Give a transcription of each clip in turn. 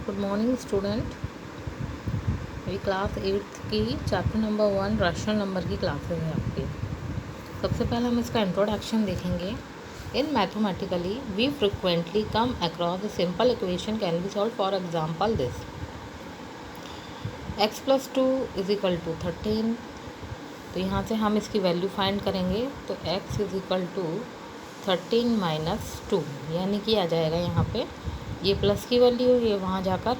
Good morning student. अभी class 8th की chapter number 1 rational number की क्लासेस है आपकी। सबसे पहले हम इसका इंट्रोडक्शन देखेंगे। In mathematically we frequently come across a simple equation can be solve. For example this x+2 = 13। तो यहाँ से हम इसकी वैल्यू फाइंड करेंगे। तो x = 13 - 2 यानी कि आ जाएगा यहाँ पे ये प्लस की वैल्यू, ये वहाँ जाकर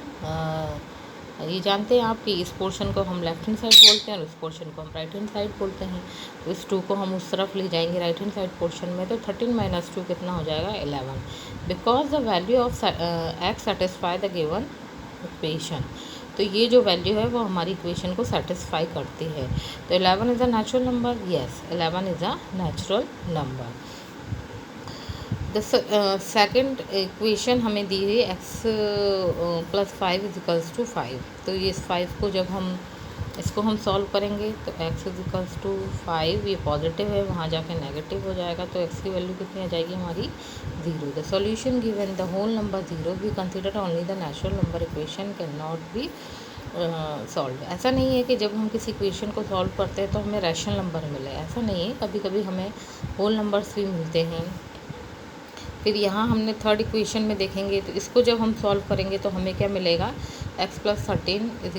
ये जानते हैं आप कि इस पोर्शन को हम लेफ्ट हैंड साइड बोलते हैं और इस पोर्शन को हम राइट हैंड साइड बोलते हैं। तो इस 2 को हम उस तरफ ले जाएंगे राइट हैंड साइड पोर्शन में। तो 13 - 2 कितना हो जाएगा 11, because the value of x satisfy the given equation. तो ये जो वैल्यू है वो हमारी इक्वेशन को सेटिस्फाई करती है। तो 11 is a natural number. Yes, 11 is a natural number. The second equation हमें दी हुई x+5 = 5। तो ये इस 5 को जब हम इसको हम सॉल्व करेंगे तो x = 5, ये पॉजिटिव है, वहाँ जाके नेगेटिव हो जाएगा। तो x की वैल्यू कितनी आ जाएगी हमारी 0। The solution given the whole number 0 भी consider only the natural number equation can not be solve. ऐसा नहीं है कि जब हम किसी इक्वेशन को सॉल्व करते हैं तो हमें रैशनल नंबर मिले, ऐसा नहीं है। कभी कभी हमें होल नंबर्स भी मिलते हैं। फिर यहाँ हमने थर्ड इक्वेशन में देखेंगे तो इसको जब हम सॉल्व करेंगे तो हमें क्या मिलेगा x+18 =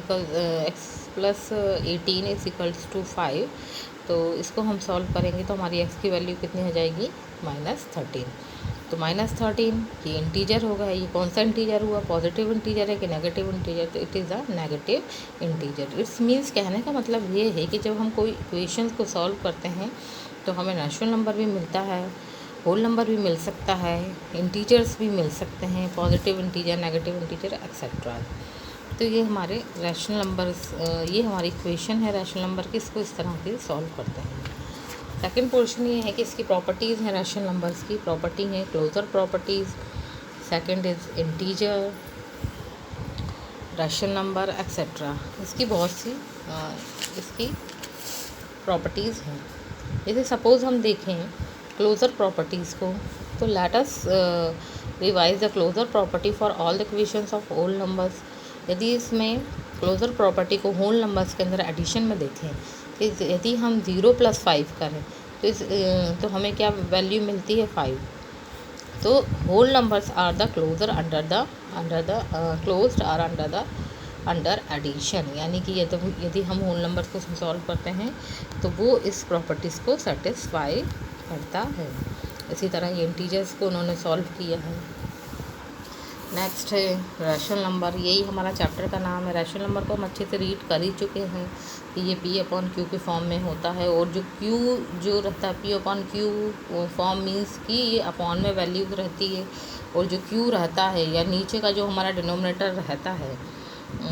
5। तो इसको हम सॉल्व करेंगे तो हमारी x की वैल्यू कितनी हो जाएगी -13। तो -13 ये इंटीजर होगा। ये कौन सा इंटीजर हुआ, पॉजिटिव इंटीजर है कि नेगेटिव इंटीजर? तो it is a negative integer. It's means कहने का मतलब ये है कि जब हम कोई इक्वेशंस को सॉल्व करते हैं तो हमें नेचुरल नंबर भी मिलता है, होल नंबर भी मिल सकता है, इंटीजर्स भी मिल सकते हैं, positive integer, negative integer etcetera. तो ये हमारे रैशनल नंबर्स, ये हमारी इक्वेशन है रैशनल नंबर की। इसको इस तरह से सॉल्व करते हैं। सेकंड पोर्शन ये है कि इसकी प्रॉपर्टीज़ हैं रैशनल नंबर्स की। प्रॉपर्टी है closure properties, second is integer, rational number etcetera. इसकी बहुत सी इसकी प्रॉपर्टीज़ हैं। जैसे सपोज़ हम देखें क्लोजर प्रॉपर्टीज़ को, तो let us revise the closure property for all the equations of whole numbers. यदि इसमें क्लोजर प्रॉपर्टी को होल नंबर्स के अंदर एडिशन में देखें कि यदि हम 0 + 5 करें तो हमें क्या वैल्यू मिलती है 5। तो whole numbers are the closure under addition, यानी कि यदि हम होल नंबर्स को सॉल्व करते हैं तो वो इस प्रॉपर्टीज़ को सेटिस्फाई करता है। इसी तरह ये इंटीजर्स को उन्होंने सॉल्व किया है। नेक्स्ट है रैशनल नंबर। यही हमारा चैप्टर का नाम है। रैशनल नंबर को हम अच्छे से रीड कर ही चुके हैं कि ये P/Q के फॉर्म में होता है। और जो Q जो रहता है P/Q फॉर्म मीन्स कि ये अपॉन में वैल्यूज रहती है। और जो Q रहता है या नीचे का जो हमारा डिनोमिनेटर रहता है,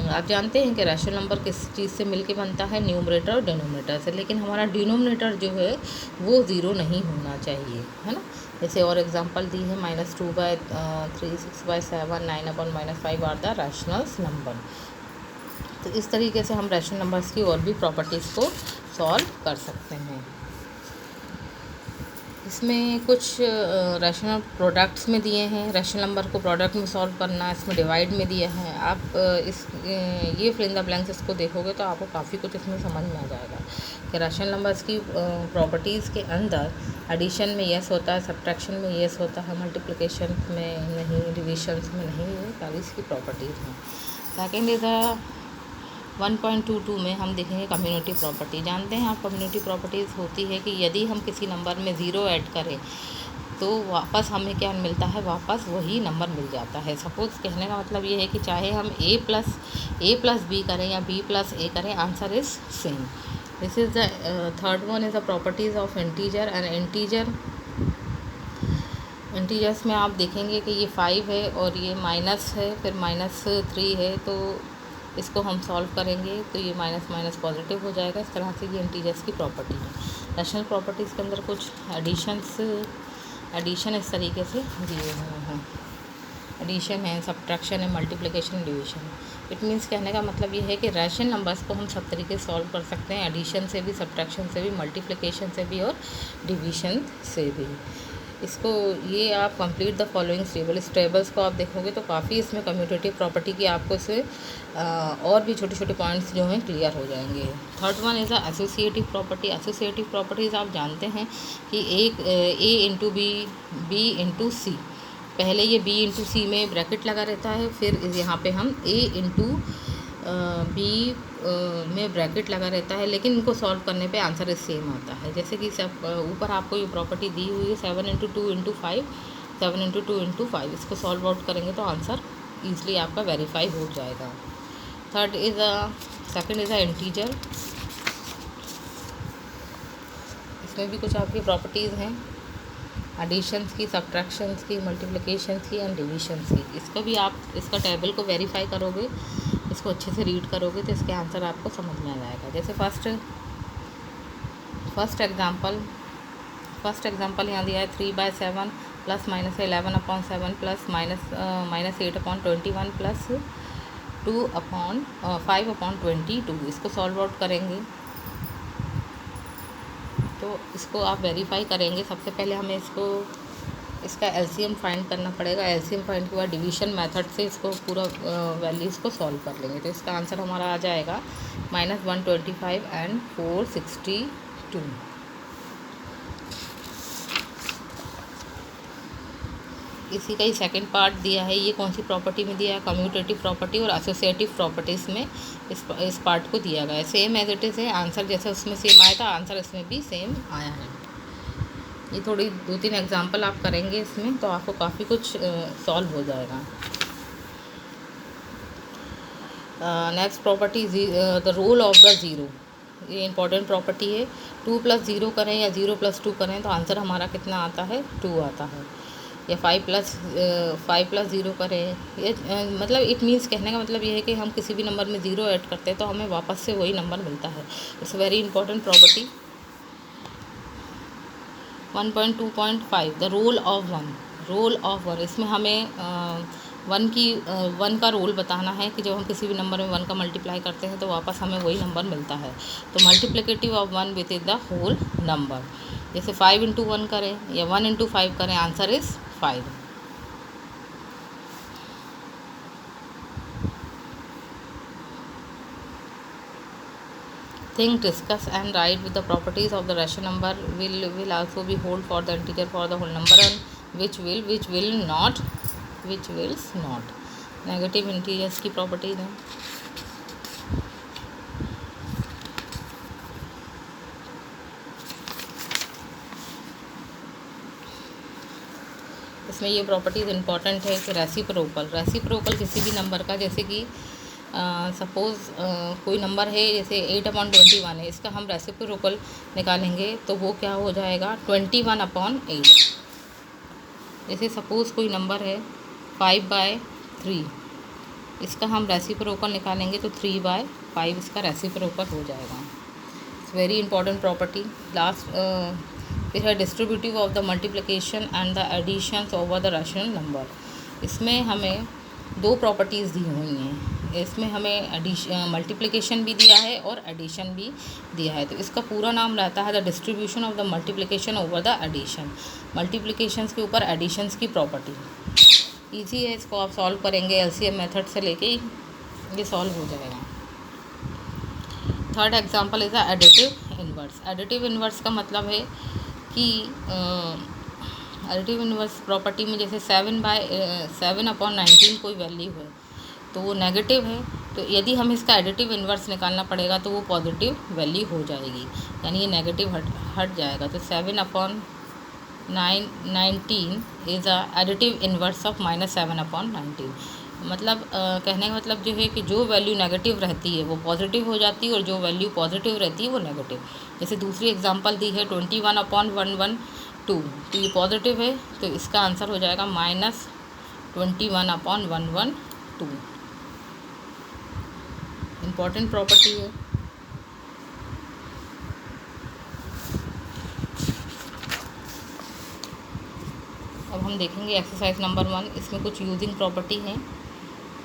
आप जानते हैं कि रैशनल नंबर किस चीज़ से मिलके बनता है, न्यूमरेटर और डिनोमिनेटर से। लेकिन हमारा डिनोमिनेटर जो है वो 0 नहीं होना चाहिए, है ना। जैसे और एग्जांपल दी है -2/3, 6/7, 9/-5 आर द रैशनल्स नंबर। तो इस तरीके से हम रैशनल नंबर्स की और भी प्रॉपर्टीज़ को सॉल्व कर सकते हैं। इसमें कुछ रैशनल प्रोडक्ट्स में दिए हैं। रैशनल नंबर को प्रोडक्ट में सॉल्व करना, इसमें डिवाइड में दिया है। आप ये फिल इन द ब्लैंक्स इसको देखोगे तो आपको काफ़ी कुछ इसमें समझ में आ जाएगा कि रैशनल नंबर्स की प्रॉपर्टीज़ के अंदर एडिशन में यस होता है, सब्ट्रैक्शन में यस होता है, मल्टीप्लिकेशन में नहीं, डिविजन्स में नहीं। ये सारी इसकी प्रॉपर्टीज़ हैं। सेकेंड इज़ 1.22 में हम देखेंगे कम्युनिटी प्रॉपर्टी। जानते हैं आप कम्युनिटी प्रॉपर्टीज़ होती है कि यदि हम किसी नंबर में 0 ऐड करें तो वापस हमें क्या मिलता है, वापस वही नंबर मिल जाता है। सपोज़ कहने का मतलब ये है कि चाहे हम a+ b करें या b+a करें, answer is same. This is the third one is the properties of integer and integers में आप देखेंगे कि ये 5 है और ये माइनस है, फिर -3 है। तो इसको हम सॉल्व करेंगे तो ये माइनस पॉजिटिव हो जाएगा। इस तरह से ये इंटीजर्स की प्रॉपर्टी है। रैशनल प्रॉपर्टीज़ के अंदर कुछ एडिशन इस तरीके से दिए हुए हैं। एडिशन है, सब्ट्रैक्शन है, मल्टीप्लिकेशन, डिवीजन। इट मीन्स कहने का मतलब ये है कि रैशनल नंबर्स को हम सब तरीके से सॉल्व कर सकते हैं, एडिशन से भी, सब्ट्रैक्शन से भी, मल्टीप्लिकेशन से भी और डिवीजन से भी। इसको ये आप कंप्लीट द फॉलोइंग टेबल, इस टेबल्स को आप देखोगे तो काफ़ी इसमें कम्यूटेटिव प्रॉपर्टी की आपको इससे और भी छोटे छोटे पॉइंट्स जो हैं क्लियर हो जाएंगे। Third one is associative property. Associative properties आप जानते हैं कि एक ए इंटू बी, बी इंटू सी, पहले ये बी इंटू सी में ब्रैकेट लगा रहता है, फिर यहाँ पे हम ए इंटू बी में ब्रैकेट लगा रहता है, लेकिन इनको सॉल्व करने पे आंसर सेम आता है। जैसे कि सब ऊपर आपको ये प्रॉपर्टी दी हुई है 7 इंटू 2 इंटू 5, 7 इंटू 2 इंटू 5, इसको सॉल्व आउट करेंगे तो आंसर ईजिली आपका वेरीफाई हो जाएगा। Third is second is integer. इसमें भी कुछ आपकी प्रॉपर्टीज़ हैं, एडिशंस की, सब्ट्रैक्शंस की, मल्टीप्लिकेशंस की एंड डिविशंस की। इसको भी आप इसका टेबल को वेरीफाई करोगे, इसको अच्छे से रीड करोगे तो इसके आंसर आपको समझ में आ जाएगा। जैसे फर्स्ट एग्जांपल यहाँ दिया है 3/7 plus minus 11/7 plus minus 8/21 plus 5/22। इसको सॉल्व आउट करेंगे तो इसको आप वेरीफाई करेंगे। सबसे पहले हमें इसका एलसीएम फाइंड करना पड़ेगा। एलसीएम फाइंड के बाद डिवीजन मेथड से इसको पूरा वैल्यूज़ को सॉल्व कर लेंगे तो इसका आंसर हमारा आ जाएगा -125 एंड 462। इसी का ही सेकंड पार्ट दिया है। ये कौन सी प्रॉपर्टी में दिया है? कम्यूटेटिव प्रॉपर्टी और एसोसिएटिव प्रॉपर्टीज़ में इस पार्ट को दिया गया है। सेम एज इट इज़ है, आंसर जैसे उसमें सेम आया था आंसर इसमें भी सेम आया है। ये थोड़ी 2-3 एग्जांपल आप करेंगे इसमें तो आपको काफ़ी कुछ सॉल्व हो जाएगा। Next property the role of the zero. ये इंपॉर्टेंट प्रॉपर्टी है। 2 + 0 करें या 0 + 2 करें तो आंसर हमारा कितना आता है? 2 आता है। या 5 + 0 करें, ये मतलब इट मीन्स कहने का मतलब ये है कि हम किसी भी नंबर में 0 ऐड करते हैं तो हमें वापस से वही नंबर मिलता है। It's very important property. 1.2.5 the role of one. इसमें हमें वन का रोल बताना है कि जब हम किसी भी नंबर में 1 का मल्टीप्लाई करते हैं तो वापस हमें वही नंबर मिलता है। तो multiplicative of 1 with the whole number. जैसे 5 इंटू 1 करें या 1 इंटू 5 करें, answer is 5। Think, discuss and write with the properties of the rational number will also be hold for the integer for the whole number and which will not। Negative integers की properties हैं। इसमें ये properties important है कि reciprocal किसी भी number का, जैसे कि सपोज़ कोई नंबर है जैसे 8/21 है, इसका हम रेसिप्रोकल निकालेंगे तो वो क्या हो जाएगा? 21/8। जैसे सपोज़ कोई नंबर है 5/3, इसका हम रेसिप्रोकल निकालेंगे तो 3/5 इसका रेसिप्रोकल हो जाएगा। It's very important property. Last फिर है distributive of the multiplication and the additions over the rational number. इसमें हमें 2 प्रॉपर्टीज़ दी हुई हैं। इसमें हमें मल्टीप्लिकेशन भी दिया है और एडिशन भी दिया है। तो इसका पूरा नाम रहता है the distribution of the multiplication over the addition. Multiplications के ऊपर एडिशंस की प्रॉपर्टी ईजी है, इसको आप सॉल्व करेंगे एलसीएम मेथड से लेके ये सॉल्व हो जाएगा। Third example is the additive inverse. Additive inverse का मतलब है कि एडिटिव इन्वर्स प्रॉपर्टी में जैसे 7/19 कोई वैल्यू है तो वो नेगेटिव है, तो यदि हम इसका एडिटिव इन्वर्स निकालना पड़ेगा तो वो पॉजिटिव वैल्यू हो जाएगी, यानी ये नेगेटिव हट जाएगा। तो 7/19 is a additive inverse of -7/19। मतलब कहने का मतलब जो है कि जो वैल्यू नेगेटिव रहती है वो पॉजिटिव हो जाती है और जो वैल्यू पॉजिटिव रहती है वो नेगेटिव। जैसे दूसरी एग्जांपल दी है 21/112, तो ये पॉजिटिव है तो इसका आंसर हो जाएगा -21/112। इम्पॉर्टेंट प्रॉपर्टी है। अब हम देखेंगे एक्सरसाइज नंबर 1। इसमें कुछ यूजिंग प्रॉपर्टी हैं,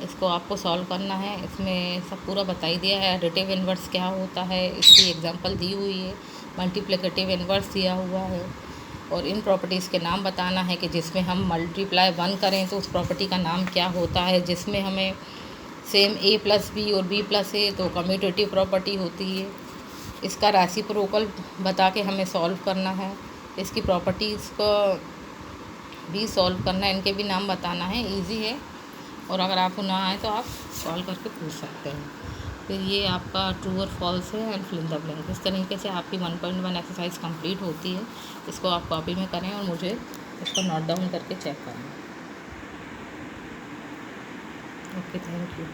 इसको आपको सॉल्व करना है। इसमें सब पूरा बताई दिया है। एडिटिव इन्वर्स क्या होता है, इसकी एग्जांपल दी हुई है। मल्टीप्लिकेटिव इन्वर्स दिया हुआ है। और इन प्रॉपर्टीज़ के नाम बताना है कि जिसमें हम मल्टीप्लाई 1 करें तो उस प्रॉपर्टी का नाम क्या होता है, जिसमें हमें सेम a प्लस बी और b प्लस ए तो कम्यूटेटिव प्रॉपर्टी होती है। इसका रेसिप्रोकल बता के हमें सॉल्व करना है, इसकी प्रॉपर्टीज़ को भी सॉल्व करना है, इनके भी नाम बताना है। इजी है, और अगर आपको ना आए तो आप सॉल्व करके पूछ सकते हैं। फिर ये आपका ट्रू और फॉल्स है and fill in the blank. इस तरीके से आपकी 1.1 एक्सरसाइज कंप्लीट होती है। इसको आप कॉपी में करें और मुझे इसको नोट डाउन करके चेक करें। Okay, thank you.